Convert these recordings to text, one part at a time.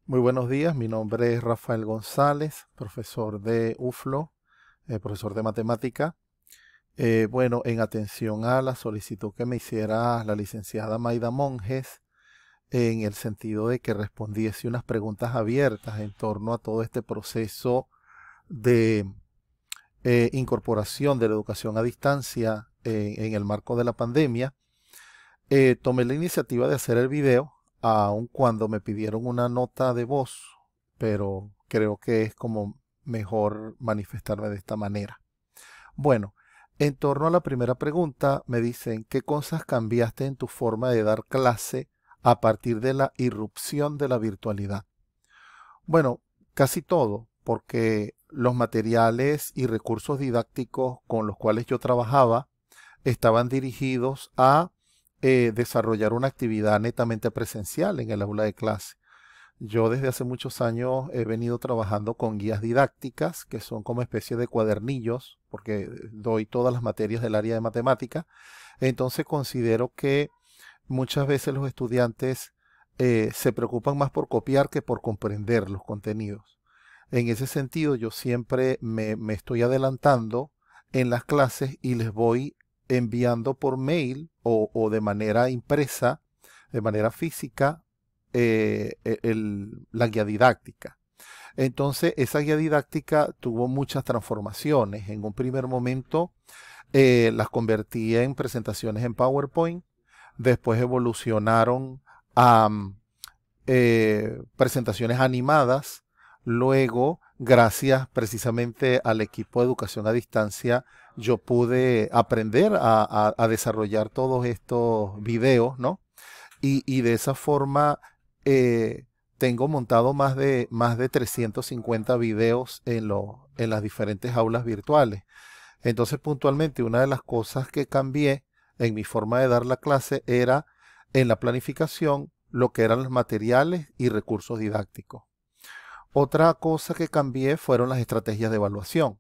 Muy buenos días, mi nombre es Rafael González, profesor de UFLO, profesor de matemática. Bueno, en atención a la solicitud que me hiciera la licenciada Maida Monjes, en el sentido de que respondiese unas preguntas abiertas en torno a todo este proceso de incorporación de la educación a distancia en el marco de la pandemia, tomé la iniciativa de hacer el video, aun cuando me pidieron una nota de voz, pero creo que es como mejor manifestarme de esta manera. Bueno, en torno a la primera pregunta, me dicen, ¿qué cosas cambiaste en tu forma de dar clase a partir de la irrupción de la virtualidad? Bueno, casi todo, porque los materiales y recursos didácticos con los cuales yo trabajaba estaban dirigidos a desarrollar una actividad netamente presencial en el aula de clase. Yo desde hace muchos años he venido trabajando con guías didácticas, que son como especie de cuadernillos, porque doy todas las materias del área de matemática. Entonces considero que muchas veces los estudiantes se preocupan más por copiar que por comprender los contenidos. En ese sentido, yo siempre me estoy adelantando en las clases y les voy enviando por mail o de manera impresa, de manera física, la guía didáctica. Entonces, esa guía didáctica tuvo muchas transformaciones. En un primer momento, las convertí en presentaciones en PowerPoint, después evolucionaron a presentaciones animadas. Luego, gracias precisamente al equipo de educación a distancia, yo pude aprender a desarrollar todos estos videos, ¿no? Y de esa forma tengo montado más de 350 videos en las diferentes aulas virtuales. Entonces, puntualmente, una de las cosas que cambié en mi forma de dar la clase era en la planificación lo que eran los materiales y recursos didácticos. Otra cosa que cambié fueron las estrategias de evaluación,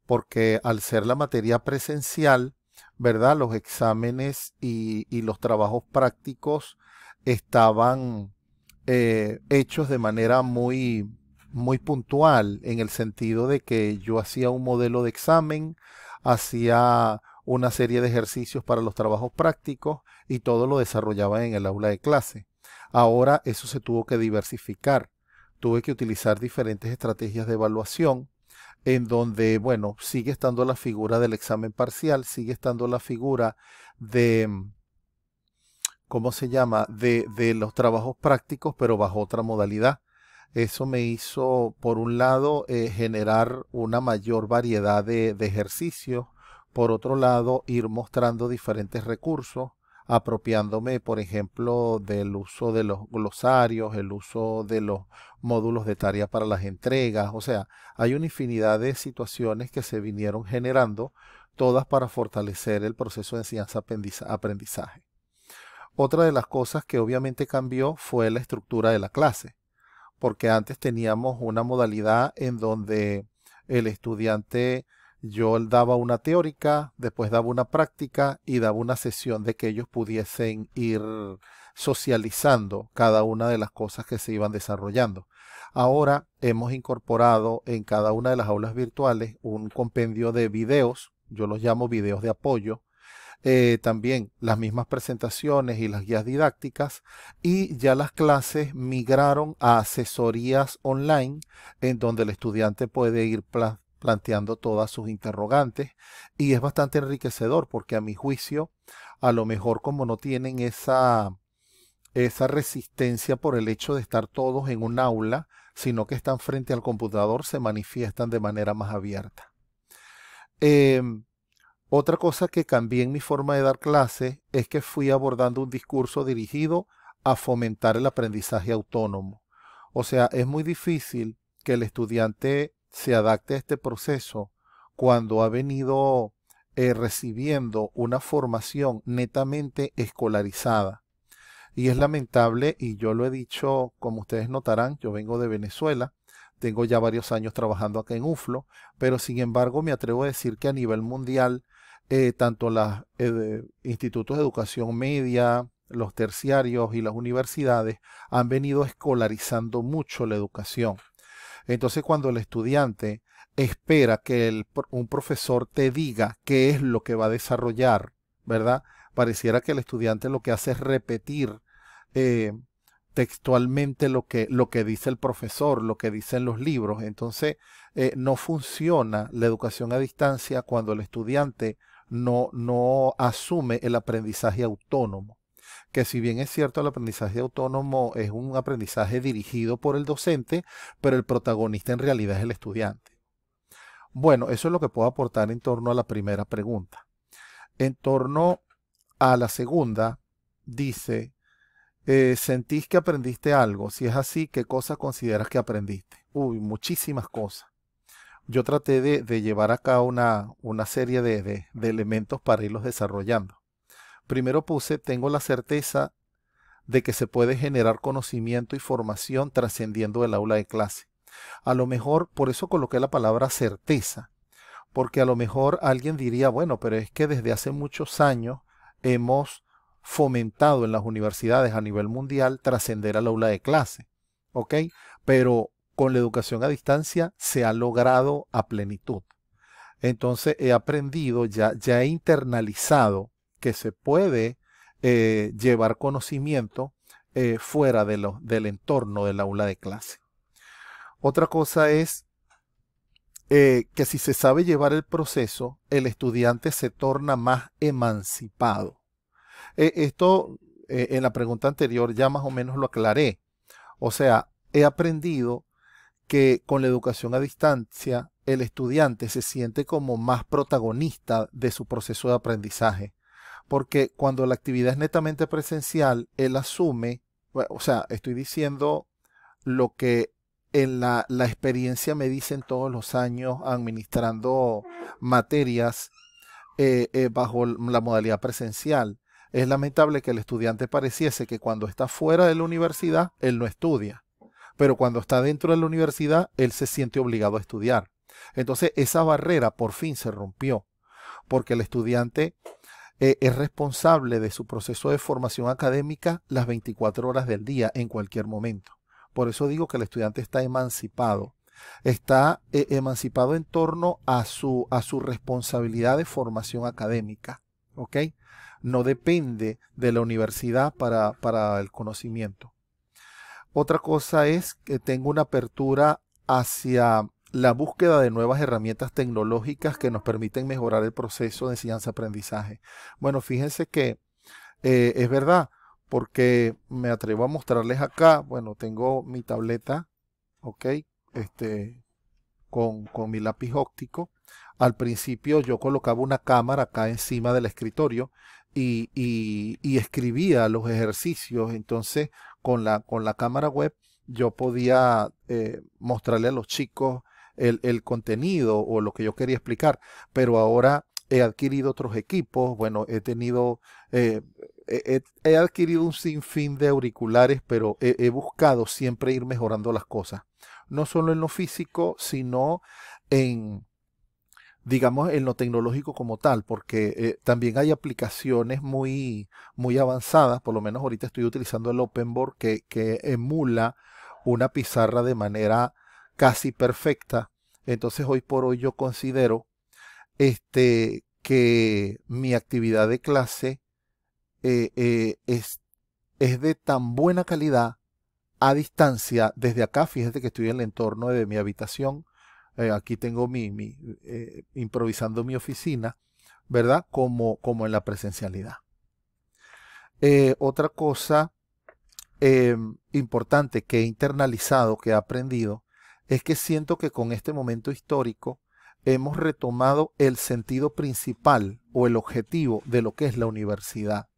porque al ser la materia presencial, ¿verdad? Los exámenes y los trabajos prácticos estaban hechos de manera muy puntual, en el sentido de que yo hacía un modelo de examen, hacía una serie de ejercicios para los trabajos prácticos y todo lo desarrollaba en el aula de clase. Ahora eso se tuvo que diversificar. Tuve que utilizar diferentes estrategias de evaluación en donde, bueno, sigue estando la figura del examen parcial, sigue estando la figura de, ¿cómo se llama?, de los trabajos prácticos, pero bajo otra modalidad. Eso me hizo, por un lado, generar una mayor variedad de ejercicios, por otro lado, ir mostrando diferentes recursos, apropiándome, por ejemplo, del uso de los glosarios, el uso de los módulos de tarea para las entregas. O sea, hay una infinidad de situaciones que se vinieron generando, todas para fortalecer el proceso de enseñanza-aprendizaje. Otra de las cosas que obviamente cambió fue la estructura de la clase, porque antes teníamos una modalidad en donde el estudiante, yo daba una teórica, después daba una práctica y daba una sesión de que ellos pudiesen ir socializando cada una de las cosas que se iban desarrollando. Ahora hemos incorporado en cada una de las aulas virtuales un compendio de videos, yo los llamo videos de apoyo, también las mismas presentaciones y las guías didácticas, y ya las clases migraron a asesorías online en donde el estudiante puede ir planteando todas sus interrogantes, y es bastante enriquecedor porque a mi juicio, a lo mejor como no tienen esa resistencia por el hecho de estar todos en un aula, sino que están frente al computador, se manifiestan de manera más abierta. Em, Otra cosa que cambié en mi forma de dar clase es que fui abordando un discurso dirigido a fomentar el aprendizaje autónomo. O sea, es muy difícil que el estudiante se adapte a este proceso cuando ha venido recibiendo una formación netamente escolarizada. Y es lamentable, y yo lo he dicho, como ustedes notarán, yo vengo de Venezuela, tengo ya varios años trabajando acá en UFLO, pero sin embargo me atrevo a decir que a nivel mundial, tanto los institutos de educación media, los terciarios y las universidades han venido escolarizando mucho la educación. Entonces, cuando el estudiante espera que un profesor te diga qué es lo que va a desarrollar, ¿verdad? Pareciera que el estudiante lo que hace es repetir eh, textualmente lo que dice el profesor, lo que dicen los libros. Entonces, no funciona la educación a distancia cuando el estudiante no asume el aprendizaje autónomo. Que si bien es cierto, el aprendizaje autónomo es un aprendizaje dirigido por el docente, pero el protagonista en realidad es el estudiante. Bueno, eso es lo que puedo aportar en torno a la primera pregunta. En torno a la segunda, dice, ¿sentís que aprendiste algo? Si es así, ¿qué cosas consideras que aprendiste? Uy, muchísimas cosas. Yo traté de llevar acá una serie de elementos para irlos desarrollando. Primero puse, tengo la certeza de que se puede generar conocimiento y formación trascendiendo el aula de clase. A lo mejor, por eso coloqué la palabra certeza, porque a lo mejor alguien diría, bueno, pero es que desde hace muchos años hemos fomentado en las universidades a nivel mundial trascender al aula de clase, ¿ok? Pero con la educación a distancia se ha logrado a plenitud. Entonces he aprendido, ya he internalizado que se puede llevar conocimiento fuera del entorno del aula de clase. Otra cosa es que si se sabe llevar el proceso, el estudiante se torna más emancipado. Esto en la pregunta anterior ya más o menos lo aclaré. O sea, he aprendido que con la educación a distancia el estudiante se siente como más protagonista de su proceso de aprendizaje. Porque cuando la actividad es netamente presencial, él asume, o sea, estoy diciendo lo que en la experiencia me dicen todos los años administrando materias bajo la modalidad presencial. Es lamentable que el estudiante pareciese que cuando está fuera de la universidad, él no estudia. Pero cuando está dentro de la universidad, él se siente obligado a estudiar. Entonces, esa barrera por fin se rompió, porque el estudiante es responsable de su proceso de formación académica las 24 horas del día, en cualquier momento. Por eso digo que el estudiante está emancipado. Está emancipado en torno a su responsabilidad de formación académica. ¿Ok? No depende de la universidad para el conocimiento. Otra cosa es que tengo una apertura hacia la búsqueda de nuevas herramientas tecnológicas que nos permiten mejorar el proceso de enseñanza-aprendizaje. Bueno, fíjense que es verdad, porque me atrevo a mostrarles acá, bueno, tengo mi tableta, ok, con mi lápiz óptico. Al principio yo colocaba una cámara acá encima del escritorio y escribía los ejercicios. Entonces, con la cámara web yo podía mostrarle a los chicos el contenido o lo que yo quería explicar. Pero ahora he adquirido otros equipos, bueno, he adquirido un sinfín de auriculares, pero he buscado siempre ir mejorando las cosas. No solo en lo físico, sino en, digamos, en lo tecnológico como tal, porque también hay aplicaciones muy avanzadas. Por lo menos ahorita estoy utilizando el OpenBoard que emula una pizarra de manera casi perfecta. Entonces hoy por hoy yo considero que mi actividad de clase eh, eh, es, es de tan buena calidad a distancia desde acá. Fíjate que estoy en el entorno de mi habitación. Aquí tengo improvisando mi oficina, ¿verdad? Como en la presencialidad. Otra cosa importante que he internalizado, que he aprendido, es que siento que con este momento histórico hemos retomado el sentido principal o el objetivo de lo que es la universidad.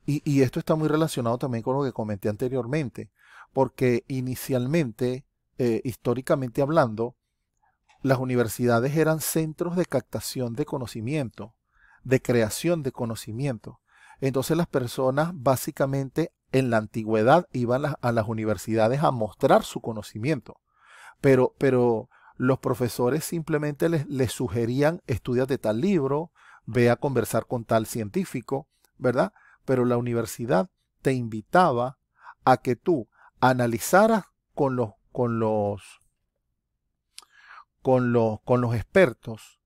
Y esto está muy relacionado también con lo que comenté anteriormente, porque inicialmente, históricamente hablando, las universidades eran centros de captación de conocimiento, de creación de conocimiento. Entonces las personas básicamente en la antigüedad iban a las universidades a mostrar su conocimiento, pero los profesores simplemente les sugerían: estudiate tal libro, ve a conversar con tal científico, ¿verdad? pero la universidad te invitaba a que tú analizaras con los expertos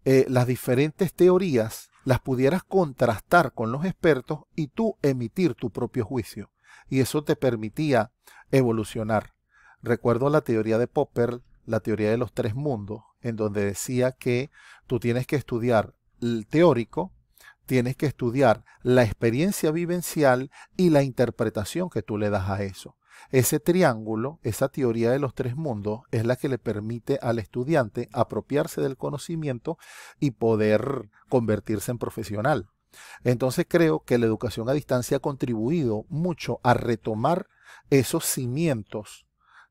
las diferentes teorías, las pudieras contrastar con los expertos y tú emitir tu propio juicio. Y eso te permitía evolucionar. Recuerdo la teoría de Popper, la teoría de los tres mundos, en donde decía que tú tienes que estudiar el teórico, tienes que estudiar la experiencia vivencial y la interpretación que tú le das a eso. Ese triángulo, esa teoría de los tres mundos, es la que le permite al estudiante apropiarse del conocimiento y poder convertirse en profesional. Entonces creo que la educación a distancia ha contribuido mucho a retomar esos cimientos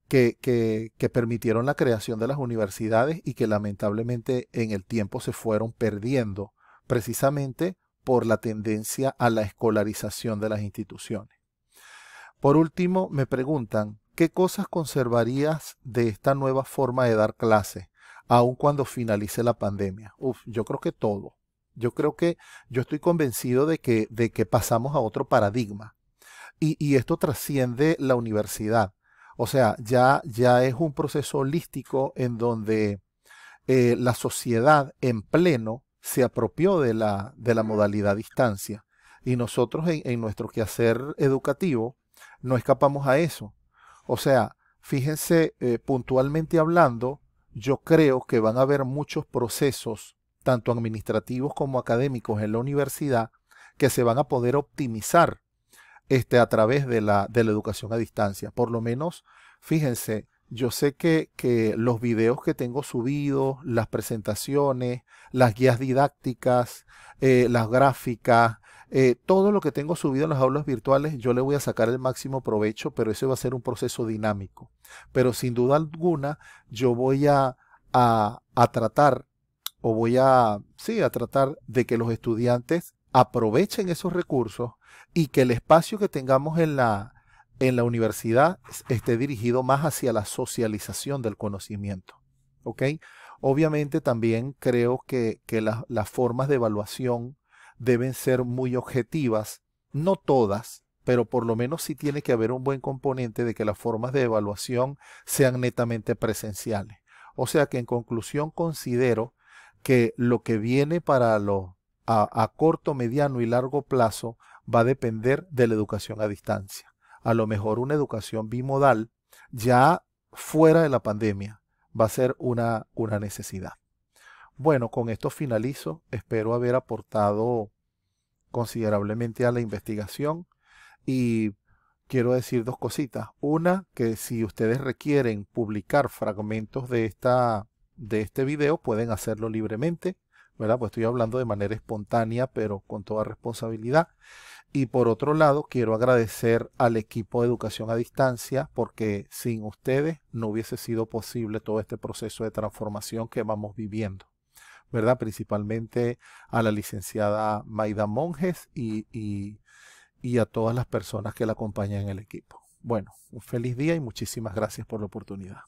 que permitieron la creación de las universidades y que lamentablemente en el tiempo se fueron perdiendo precisamente por la tendencia a la escolarización de las instituciones. Por último, me preguntan, ¿qué cosas conservarías de esta nueva forma de dar clases, aun cuando finalice la pandemia? Yo creo que todo. Yo estoy convencido de que pasamos a otro paradigma. Y esto trasciende la universidad. O sea, ya es un proceso holístico en donde la sociedad en pleno se apropió de la modalidad distancia. Y nosotros en nuestro quehacer educativo no escapamos a eso. O sea, fíjense, puntualmente hablando, yo creo que van a haber muchos procesos, tanto administrativos como académicos en la universidad, que se van a poder optimizar a través de la educación a distancia. Por lo menos, fíjense, yo sé que los videos que tengo subidos, las presentaciones, las guías didácticas, las gráficas, todo lo que tengo subido en las aulas virtuales, yo le voy a sacar el máximo provecho, pero ese va a ser un proceso dinámico. Pero sin duda alguna, yo voy a tratar, o voy sí, a tratar de que los estudiantes aprovechen esos recursos y que el espacio que tengamos en la universidad esté dirigido más hacia la socialización del conocimiento. ¿Ok? Obviamente también creo que las formas de evaluación deben ser muy objetivas, no todas, pero por lo menos sí tiene que haber un buen componente de que las formas de evaluación sean netamente presenciales. O sea que en conclusión considero que lo que viene para a corto, mediano y largo plazo va a depender de la educación a distancia. A lo mejor una educación bimodal ya fuera de la pandemia va a ser una necesidad. Bueno, con esto finalizo. Espero haber aportado considerablemente a la investigación y quiero decir dos cositas. Una, que si ustedes requieren publicar fragmentos de este video, pueden hacerlo libremente, ¿verdad? Pues estoy hablando de manera espontánea, pero con toda responsabilidad. Y por otro lado, quiero agradecer al equipo de educación a distancia, porque sin ustedes no hubiese sido posible todo este proceso de transformación que vamos viviendo, ¿verdad? Principalmente a la licenciada Maida Monjes y a todas las personas que la acompañan en el equipo. Bueno, un feliz día y muchísimas gracias por la oportunidad.